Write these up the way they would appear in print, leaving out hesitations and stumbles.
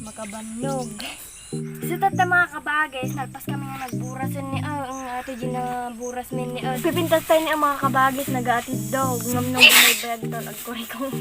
makabannog. Sa tata mga kabagay, nalpas kami nga nagburasan ni ang ate Jean na buras min ni pipintas tayo ni ang mga kabagay nag-aatid daw. Ngamnong may bayag daw, agkuri kong.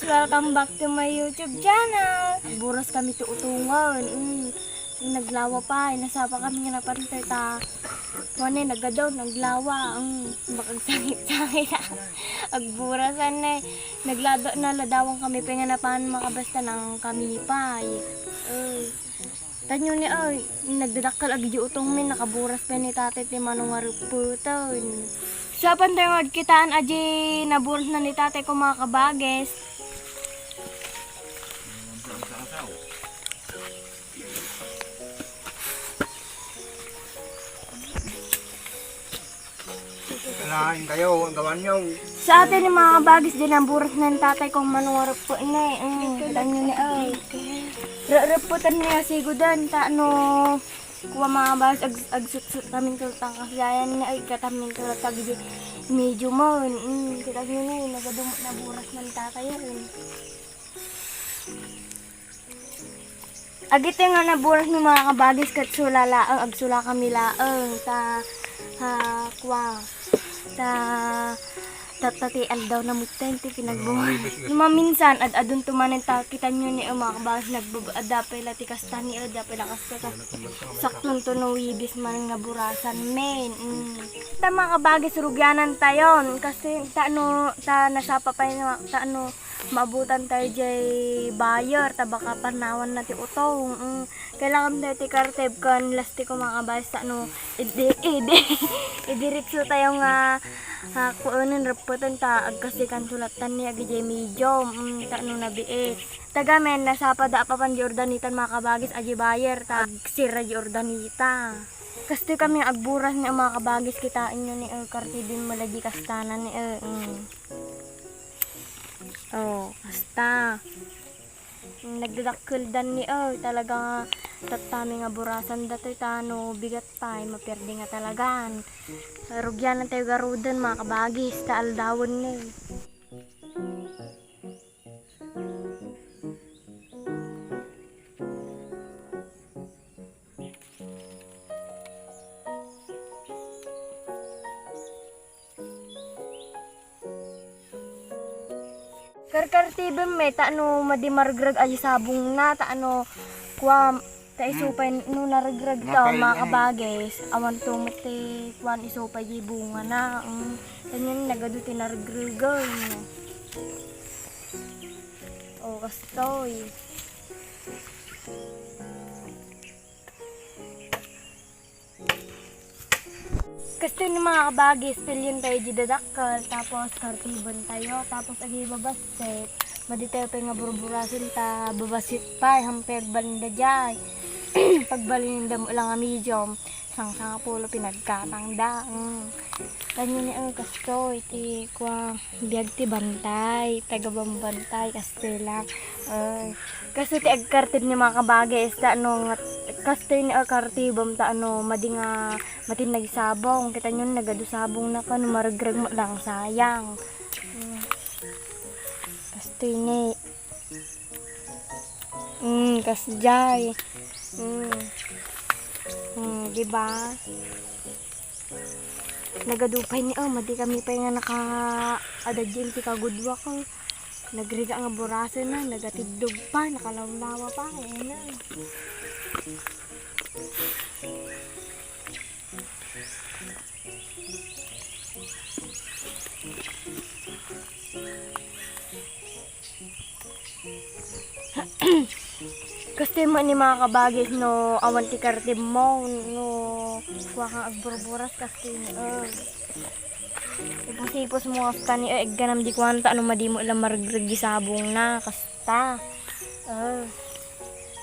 Welcome back to my YouTube channel. Buras kami tuutungan. Naglawa pa. Nasapa kami nga napantay ta. Wane, nagadaw, naglawa. Bakag sangit-sangit na. Agburasan na. Naglado na ladawang kami. Panganapan makabasta ng kami pa. Tanyo ni nagdadakal agi utong min. Nakaburas pa ni tatay ti manong maruputan. Sa pantay magkitaan aji naburas na ni tatay ko mga kabages. Kalahin kayo, ang gawan nyo. Sa atin ni mga bagis din ang buras ng tatay kong manuwarap po na Alam nyo na Reputan niya sigudan ta kuha mga bagis agsut-sut kaming tultang kasayan na katamin tultang medyo mo. Kita nyo na nagadumot na buras ng tatay yun. Agit nga na buras ng mga kabagis kat sulalaang agsula kami laang ta kuha tatatian daw na mutten ti pinagbungan. Minsan adun tumanen ta kita nyo ni mga kabagis nagbabadapay la ti kasta ni adapay la kasta saktong tuno wibis man nga burasan men. Ta mga kabagis rugyanan tayon kasi ta nasapa pa ta maabutan tayo jay buyer ta baka panawan na ti utong. Kailangan tayo ti karteb kan lasti ko mga kabagis idiretso tayo nga kuunin reputan ta agkasikan sulatan ni agi jay medium ta nabiit tagamen nasapa da pa pan Jordanitan mga kabagis agi buyer ta sira Jordanita. Kasi kami agburas ni mga kabagis kitain nyo ni kartibin malagi kastanan ni kasta nagdadakkel dan ni talaga tatami nga burasan datoy tano bigat pa maperde nga talagan rugyanan tayo garudan mga kabagis ta aldawon ni karkartibem me ta madimargrag ay sabong na ta kuha ta isupay naragrag ta mga kabagis awan tumati kuha isupay di bunga na kanyan nagado tinaragrag kastoy kasi ni mga kabagis, pilyon tayo didadakal, tapos kartibon tayo, tapos agi babasit. Madi tayo pa nga burburasin ta, babasit pa, hampir balinda jay. Pagbalinda mo lang nga medium, sang pulo pinagkatangda. Kanyo ni ang kastoy, ti kwa biyag ti bantay, tagabambantay, kastoy lang. Kasi ti agkartib ni mga kabagis, ta kastoy ni kartibom ta madi nga matin nagsabong kita nyo nagado sabong na kanu maragrag mo lang sayang kastoy ni kasjay diba nagadupay ni madi kami pa nga naka adadjin ti kagudwa ko nagriga nga burasan na nagatidog pa nakalawlawa pa na kasi mo ni mga kabagis awan ti kartib mo kuha kang agburburas kasi ipos mo kasta ni ganam di kwanta madi mo ilang margragi sabong na kasta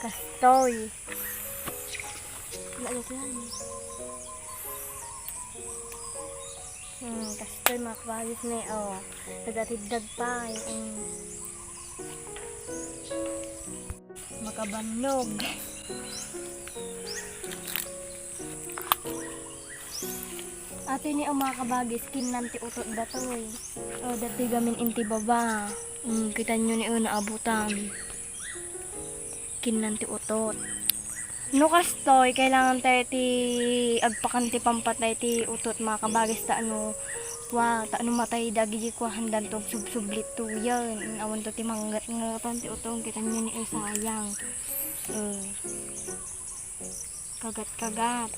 kastoy Kasi mga kabagis na nagatiddag pa. Makabanog. Ato ni ang mga kabagis, kinanti utot dato dati gamin inti baba. Kita nyo ni naabutan. Kinanti utot. No kastoy, kailangan tayo ti agpakanti pampatay ti utot mga kabagis ta matay dagi ko handan tong subsublit to yan. Awan to ti manggat ngatan ti utong kita nyo ni sayang. Kagat.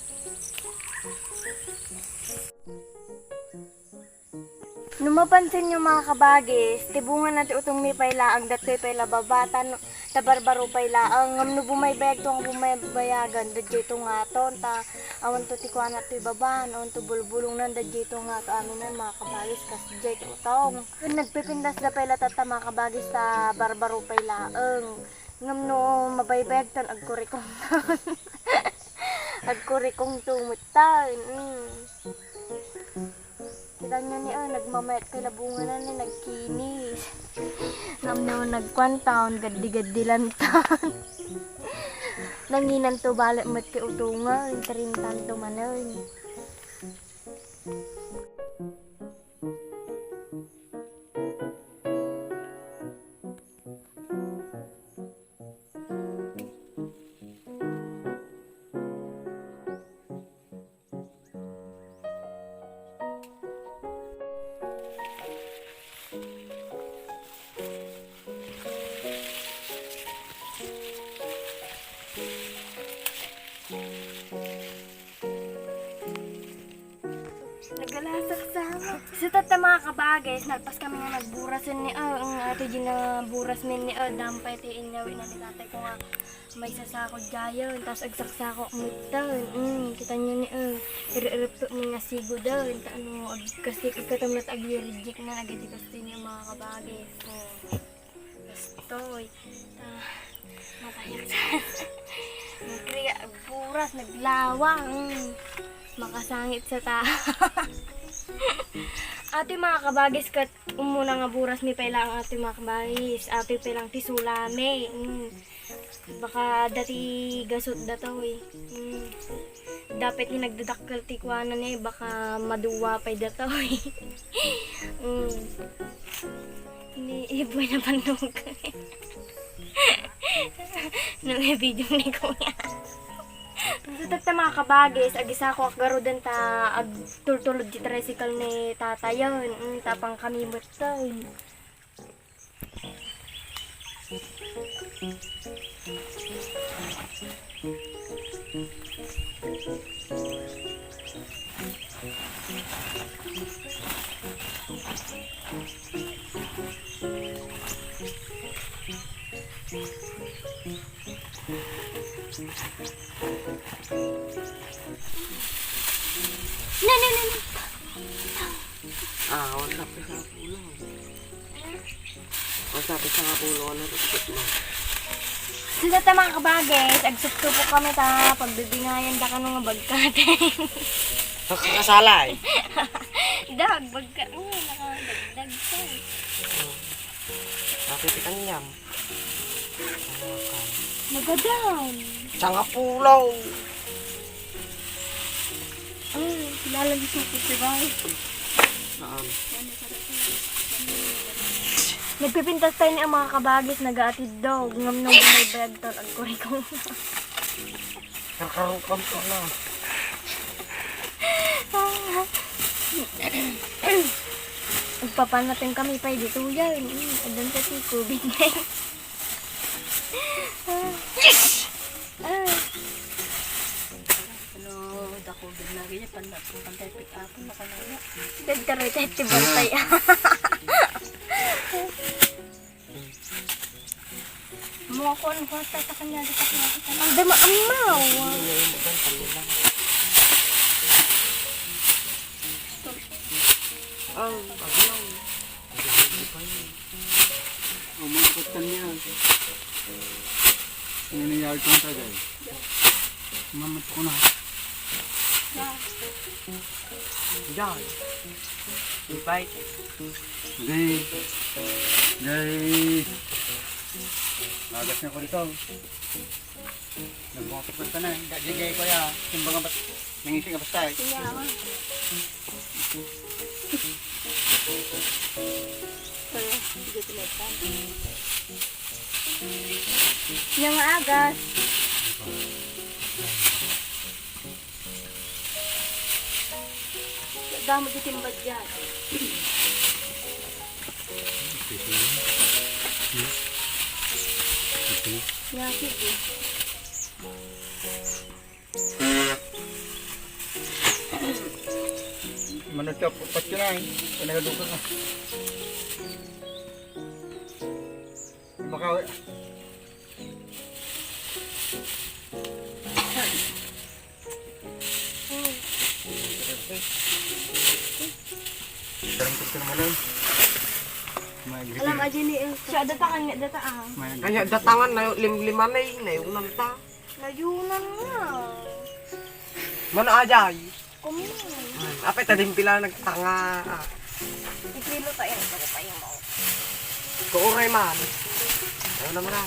Mapansin nyo mga kabagis, tibungan natin utong may pailaang dato'y paila babatan, tabarbaro pailaang, ngam no bumaybayag to ang bumaybayagan, dadya ito nga to, awan to tikuan na ito'y baban, awan to bulbulong nan, dadya ito nga to amin na mga kabagis, kasi dadya ito utong. Nagpipindas na paila tata mga kabagis sa barbaro pailaang, ngam no mabaybayag to, agkurikong agkurikong tumutan. Kita nyo ni nagmamayat kay labungan na nagkinis. Namnaw nagkwantaon, gaddi-gaddi lantan. Nanginan to balik mat kay utungan, tarintan to manon. Nagalasak sama. Sa tata mga kabagay, nagpas kami nga nagburasan ni ang ato din na buras min ni dampay ti inyawi na nilatay ko nga may sasako dayon, tapos agsaksako mutan. Kita nyo ni iripto ni nga sigo dayon, kasi katamat ag-reject na agad kasi niya mga kabagay. Gastoy. Matayak sa nagkriya, buras, naglawang. Makasangit sa Ate mga kabagis, kat umuna nga buras mi paila ang ate mga kabagis. Ate pailang tisulame. Baka dati gasot dataw Dapat ni nagdadakkel ti kuanan niya, baka maduwa pa'y dataw Hindi, iboy na panog. Nung video ni kuya. Sa mga kabagis, agisa ko akgarudan ta agtultulod di tricycle ni tatayon. Tapang kami butay. Sabi sa pulo ano tukot mo. Sa mga kabagis, agsukto po kami ta pagbibingayan da kano nga bagkaten. Nakakasalay. Dag bagka nakadagdag sa. Bakit itang yam? Magadan. Sanga pulo. Kilala ni Suki si Bay. Saan? Nagpipintas tayo ni ang mga kabagis, nag-aatid daw. Ngam nung may bayag to, agkurikong. Nakarukam ko na. Magpapanatin kami pa dito yan. Adan sa si COVID-19. Dako din lagi niya pantay pick up makanaya. Dagdaroy tayo tibantay. Mga ko ano ko sa kanya dito sa ang dama amaw. Paglaw. Umukot ka niya. Nangyayari kang tagay. Mamat ko na. Diyan. Invite. Day. Day. Agas na ko dito. Nagbukas ka na. Dagligay ko ya. Simbaga ba't nangising ka basta eh. Sinyawa. Wala, sige tuletan. Yang agas. Damo ditimbad dyan. Ya, sige. Manucap pat ka na eh. Nagaduka ka. Baka Tarangkot ka naman lang. Alam aja ni siya datakan nga dataan. Kanya datangan na lim-liman na yun. Nayunan ta. Layunan nga. Mana ajay. Kumain. Apay tadim pila nagtanga. Ikilo tayo ito ko tayo mo. Kuuray man. Ayaw naman na.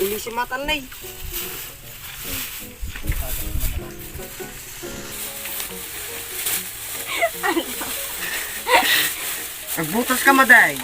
Ilisi matan na eh. Nagbutas ka maday.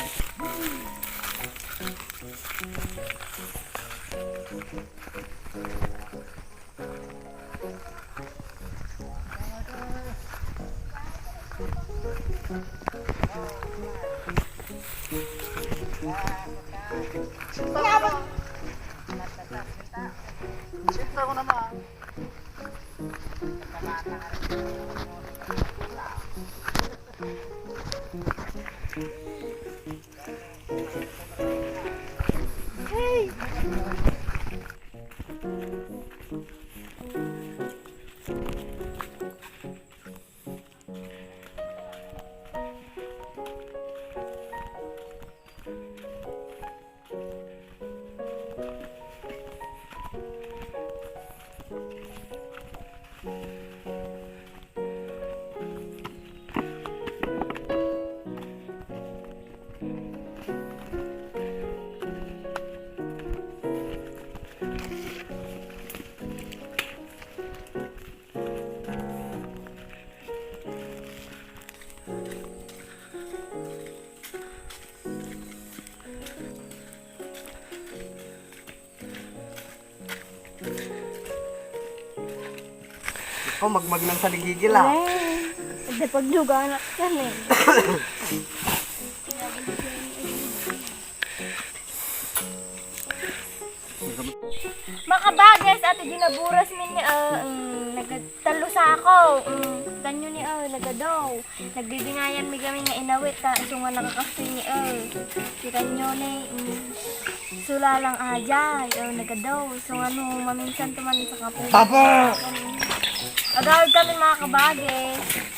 Ikaw magmag ng saligigil ah. Hindi pagduga anak yan eh. Makabagas ate ginaburas min ni nagtalo sa ako. Tanyo ni nagadaw. Nagbibingayan mi kami nga inawit ta so nga nakakastoy ni si tanyo ni sula lang ajay nagadaw. So ano maminsan tuman sa kapo. Papa! Agawid kami mga kabages.